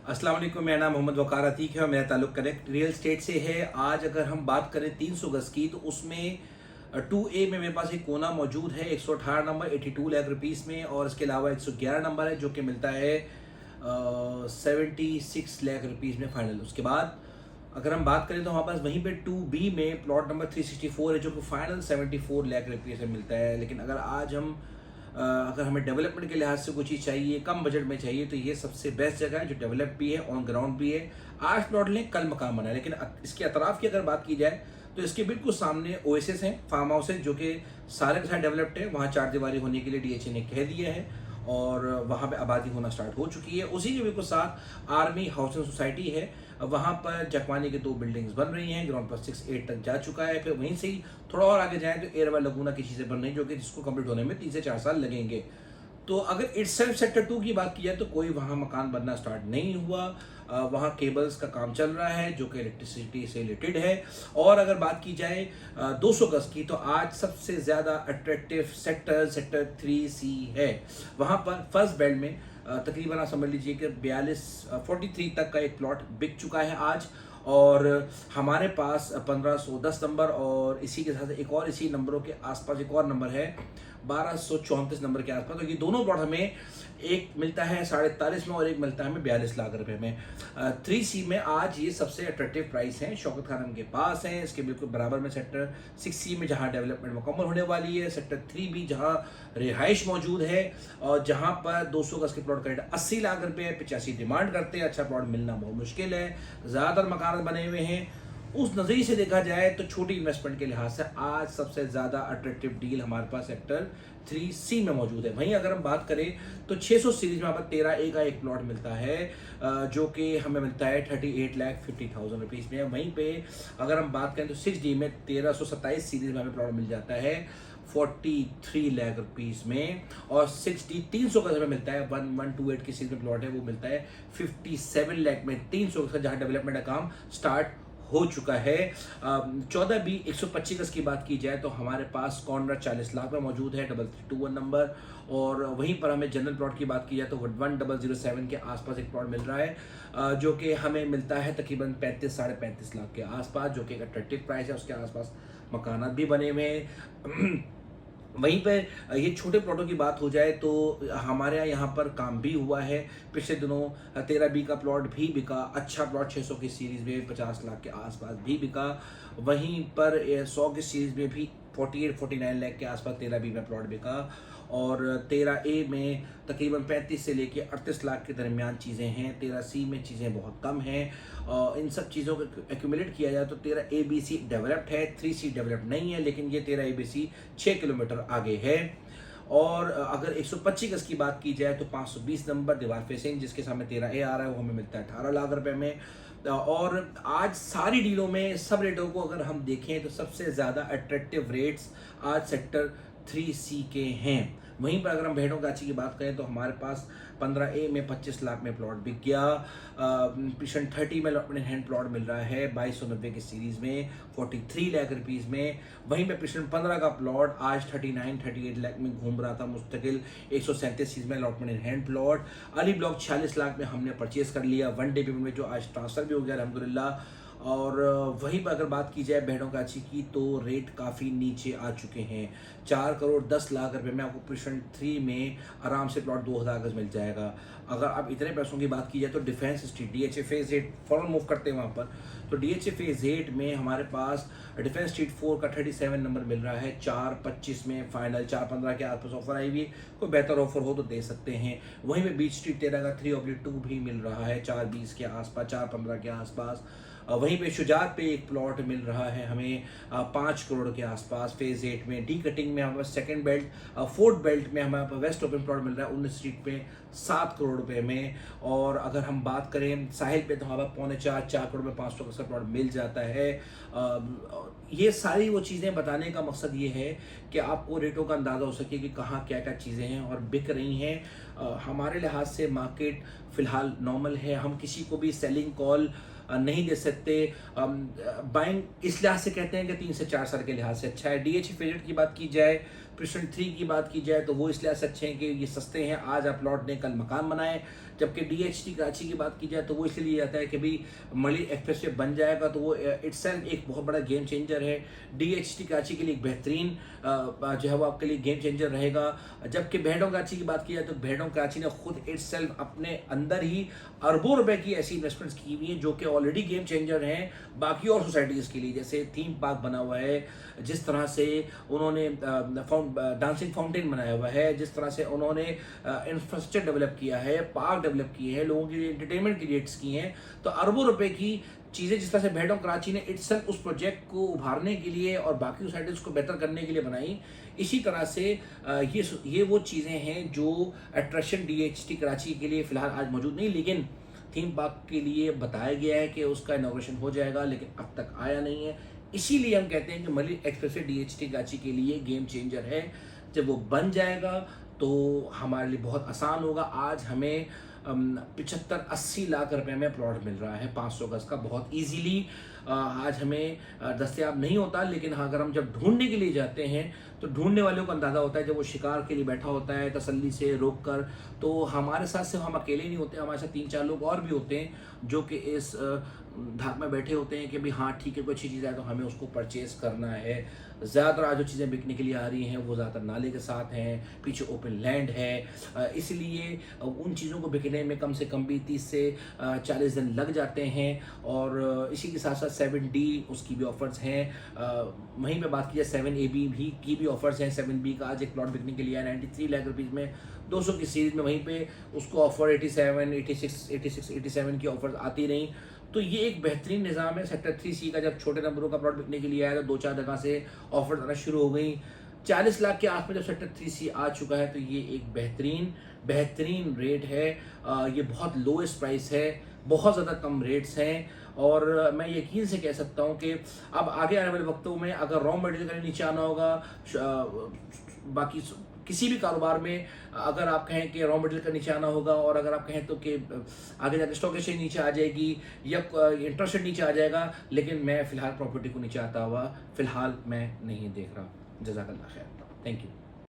अस्सलाम वालेकुम। मेरा नाम मोहम्मद वकार अतीक है और मेरा ताल्लुक कनेक्ट रियल स्टेट से है। आज अगर हम बात करें 300 गज की, तो उसमें 2A में मेरे पास एक कोना मौजूद है 118 नंबर 82 लाख रुपीस में, और इसके अलावा 111 नंबर है जो कि मिलता है 76 लाख रुपीस में फाइनल। उसके बाद अगर हम बात करें तो हमारे पास वहीं पे 2B में प्लॉट नंबर 364 है जो कि फाइनल 74 लाख रुपीस में मिलता है। लेकिन अगर हमें डेवलपमेंट के लिहाज से कोई चीज़ चाहिए, कम बजट में चाहिए, तो ये सबसे बेस्ट जगह है जो डेवलप भी है, ऑन ग्राउंड भी है। आज प्लॉट लें, कल मकान बना है। लेकिन इसके अतराफ की अगर बात की जाए तो इसके बिल्कुल सामने ओएसिस हैं, फार्म हाउस है जो कि सारे के साथ डेवलप्ड है। वहाँ 4 दीवारी होने के लिए DHA ने कह दिया है और वहाँ पे आबादी होना स्टार्ट हो चुकी है। उसी के बिल्कुल साथ आर्मी हाउसिंग सोसाइटी है, वहाँ पर जकवानी के 2 बिल्डिंग्स बन रही हैं। ग्राउंड पर 6-8 तक जा चुका है। फिर वहीं से ही थोड़ा और आगे जाएं तो एयरवा लगूना की चीज़ें बन रही हैं जो कि जिसको कंप्लीट होने में 3 से 4 साल लगेंगे। तो अगर इटसेल्फ सेक्टर 2 की बात की जाए तो कोई वहाँ मकान बनना स्टार्ट नहीं हुआ। वहाँ केबल्स का काम चल रहा है जो कि इलेक्ट्रिसिटी से रिलेटेड है। और अगर बात की जाए 200 गज की, तो आज सबसे ज़्यादा अट्रैक्टिव सेक्टर 3C है। वहाँ पर फर्स्ट बेल्ट में तकरीबन आप समझ लीजिए कि 43 तक का एक प्लॉट बिक चुका है आज। और हमारे पास 1510 नंबर और इसी के साथ एक और इसी नंबरों के आसपास एक और नंबर है 1234 नंबर के आसपास। तो ये दोनों प्लॉट हमें एक मिलता है 43.5 में और एक मिलता है हमें 42 लाख रुपए में। 3C में आज ये सबसे अट्रैक्टिव प्राइस है। शौकत खानम के पास है, इसके बिल्कुल बराबर में सेक्टर 6C में जहाँ डेवलपमेंट मुकम्मल होने वाली है, सेक्टर 3B जहाँ रिहाइश मौजूद है और जहाँ पर 200 गज के प्लॉट का रेट 80 लाख रुपए है। 85 डिमांड करते हैं, अच्छा प्लॉट मिलना बहुत मुश्किल है, ज़्यादातर मकान बने हुए हैं। उस नज़रिए से देखा जाए तो छोटी इन्वेस्टमेंट के लिहाज से आज सबसे ज़्यादा अट्रैक्टिव डील हमारे पास सेक्टर 3C में मौजूद है। वहीं अगर हम बात करें तो 600 सीरीज में यहाँ पर 13A का एक प्लॉट मिलता है जो कि हमें मिलता है 38,50,000 रुपीज़ में। वहीं पे अगर हम बात करें तो 6D में 1327 सीरीज में हमें प्लॉट मिल जाता है 43 लाख रुपीज़ में। और 6D 300 का हमें मिलता है 1128 की सीरीज में प्लॉट है, वो मिलता है 57 लाख में 300 का, जहाँ डेवलपमेंट का काम स्टार्ट हो चुका है। 14B 125 गज की बात की जाए तो हमारे पास कॉर्नर 40 लाख में मौजूद है, 3321 नंबर। और वहीं पर हमें जनरल प्लॉट की बात की जाए तो 1007 के आसपास एक प्लॉट मिल रहा है जो कि हमें मिलता है तकरीबन 35-35.5 लाख के आसपास, जो कि एक अट्रैक्टिव प्राइस है। उसके आसपास मकानात भी बने हुए हैं। वहीं पर ये छोटे प्लॉटों की बात हो जाए तो हमारे यहाँ पर काम भी हुआ है। पिछले दिनों 13B का प्लॉट भी बिका, अच्छा प्लॉट 600 की सीरीज़ में 50 लाख के आसपास भी बिका। वहीं पर 100 की सीरीज़ में भी 48-49 लाख के आसपास 13B में प्लॉट बिका। और 13A में तकरीबन 35 से लेके 38 लाख के दरमियान चीज़ें हैं। 13C में चीज़ें बहुत कम हैं। इन सब चीज़ों को एक्यूमुलेट किया जाए तो 13ABC डेवलप्ड है, 3C डेवलप्ड नहीं है, लेकिन ये 13ABC 6 किलोमीटर आगे है। और अगर 125 गज की बात की जाए तो 520 नंबर दीवार फेसिंग जिसके सामने 13A आ रहा है, वो हमें मिलता है 18 लाख रुपए में। और आज सारी डीलों में सब रेटों को अगर हम देखें तो सबसे ज़्यादा अट्रैक्टिव रेट्स आज सेक्टर 3C के हैं। वहीं पर अगर हम भेड़ों गाची की बात करें तो हमारे पास 15A में 25 लाख में प्लॉट बिक गया। पिशन 30 में अपने हैंड प्लॉट मिल रहा है 2290 की सीरीज़ में 43 लाख रुपीज़ में। वहीं पे पिशन 15 का प्लॉट आज 39-38 लाख में घूम रहा था मुस्तकिल। 137 सीरीज में allotment hand plot. Ali block 46 lakh में हमने परचेज कर लिया 1 डे पेमेंट में, जो आज ट्रांसफ़र भी हो गया अल्हम्दुलिल्लाह। और वहीं पर अगर बात की जाए भेड़ों गाची की तो रेट काफ़ी नीचे आ चुके हैं। 4 करोड़ 10 लाख रुपए में आपको पिशन 3 में आराम से प्लॉट 2000 गज मिल जाएगा। अगर आप इतने पैसों की बात की जाए तो डिफेंस स्ट्रीट DHA फेज 8 फ़ौरन मूव करते हैं वहाँ पर। तो DHA फेज 8 में हमारे पास डिफेंस स्ट्रीट 4 का 37 नंबर मिल रहा है 425 में फाइनल। 415 के आसपास ऑफर आई हुई है, कोई बेहतर ऑफर हो तो दे सकते हैं। वहीं पे बीच स्ट्रीट 13 का 3/2 भी मिल रहा है 420 के आसपास, 415 के आसपास। वहीं पे शुजात पे एक प्लॉट मिल रहा है हमें 5 करोड़ के आसपास फेज 8 में। डी कटिंग में हमारे सेकंड बेल्ट 4th बेल्ट में हमारे वेस्ट ओपन प्लॉट मिल रहा है 19 स्ट्रीट पे 7 करोड़ रुपए में। और अगर हम बात करें साहिल पे तो हमारे 4.25 करोड़ में 500 का प्लॉट मिल जाता है। ये सारी वो चीज़ें बताने का मकसद ये है कि आपको रेटों का अंदाज़ा हो सके कि कहाँ क्या क्या चीज़ें हैं और बिक रही हैं। हमारे लिहाज से मार्केट फ़िलहाल नॉर्मल है, हम किसी को भी सेलिंग कॉल नहीं दे सकते। बाइंग इस लिहाज से कहते हैं कि 3 से 4 साल के लिहाज से अच्छा है। DHA फेज 8 की बात की जाए प्रेसिडेंट 3 की बात की जाए तो वो इसलिए अच्छे हैं कि ये सस्ते हैं, आज आप प्लॉट लें कल मकान बनाएं। जबकि DHT कराची की बात की जाए तो वो इसलिए लिया जाता है कि भाई मली एक्सप्रेसवे बन जाएगा तो वो इटसेल्फ एक बहुत बड़ा गेम चेंजर है। DHT कराची के लिए एक बेहतरीन जो है वो आपके लिए गेम चेंजर रहेगा। जबकि बेहडों कराची की बात की जाए तो बेहडों कराची ने खुद इटसेल्फ अपने अंदर ही अरबों रुपए की ऐसी इन्वेस्टमेंट्स की हुई हैं जो कि ऑलरेडी गेम चेंजर हैं बाकी और सोसाइटीज़ के लिए। जैसे थीम पार्क बना हुआ है, जिस तरह से उन्होंने डांसिंग फाउंटेन बनाया हुआ है, जिस तरह से उन्होंने इंफ्रास्ट्रक्चर डेवलप किया है, पार्क डेवलप किए हैं, लोगों के लिए एंटरटेनमेंट क्रिएट्स किए हैं, तो अरबों रुपए की चीज़ें जिस तरह से बेहडों कराची ने इटसेल्फ उस प्रोजेक्ट को उभारने के लिए और बाकी सोसाइटीज़ को बेहतर करने के लिए बनाई। इसी तरह से ये वो चीज़ें हैं जो अट्रैक्शन DHT कराची के लिए फ़िलहाल आज मौजूद नहीं, लेकिन थीम पार्क के लिए बताया गया है कि उसका इनॉग्रेशन हो जाएगा, लेकिन अब तक आया नहीं है। इसीलिए हम कहते हैं कि मलिक एक्सप्रेसवे DHT कराची के लिए गेम चेंजर है। जब वो बन जाएगा तो हमारे लिए बहुत आसान होगा। आज हमें 75-80 लाख रुपए में प्लॉट मिल रहा है 500 गज का, बहुत इजीली आज हमें दस्तयाब नहीं होता। लेकिन हाँ, अगर हम जब ढूंढने के लिए जाते हैं तो ढूंढने वालों को अंदाज़ा होता है, जब वो शिकार के लिए बैठा होता है तसल्ली से रोक कर, तो हमारे साथ सिर्फ हम अकेले नहीं होते, हमारे साथ 3-4 लोग और भी होते हैं जो कि इस धाक में बैठे होते हैं कि भाई हाँ ठीक है, कोई अच्छी चीज़ है तो हमें उसको परचेज़ करना है। ज़्यादातर आज जो चीज़ें बिकने के लिए आ रही हैं वो ज़्यादातर नाले के साथ हैं, पीछे ओपन लैंड है, इसलिए उन चीज़ों को बिकने में कम से कम भी 30 से 40 दिन लग जाते हैं। और इसी के साथ साथ 7D उसकी भी ऑफर्स हैं। वहीं पे बात की जाए 7AB भी की भी ऑफर्स हैं। 7B का आज एक प्लॉट बिकने के लिए आया 93 लाख रुपीज़ में 200 की सीरीज में, वहीं पे उसको ऑफर 87, 86, 87 की ऑफर्स आती रहीं। तो ये एक बेहतरीन निज़ाम है। सेक्टर 3C का जब छोटे नंबरों का प्लॉट बिकने के लिए आया तो 2-4 जगह से ऑफर आना शुरू हो गई। 40 लाख के आसपास जब सेक्टर 3C आ चुका है तो ये एक बेहतरीन रेट है। ये बहुत लोएस्ट प्राइस है, बहुत ज़्यादा कम रेट्स हैं। और मैं यकीन से कह सकता हूँ कि अब आगे आने वाले वक्तों में अगर रॉ मटेरियल का नीचे आना होगा, बाकी किसी भी कारोबार में अगर आप कहें कि रॉ मटेरियल का नीचे आना होगा, और अगर आप कहें तो कि आगे जाकर स्टॉक एक्सचेंज नीचे आ जाएगी या इंटरेस्ट रेट नीचे आ जाएगा, लेकिन मैं फ़िलहाल प्रॉपर्टी को नीचे आता हुआ फ़िलहाल मैं नहीं देख रहा। जज़ाकल्लाह खैर, थैंक यू।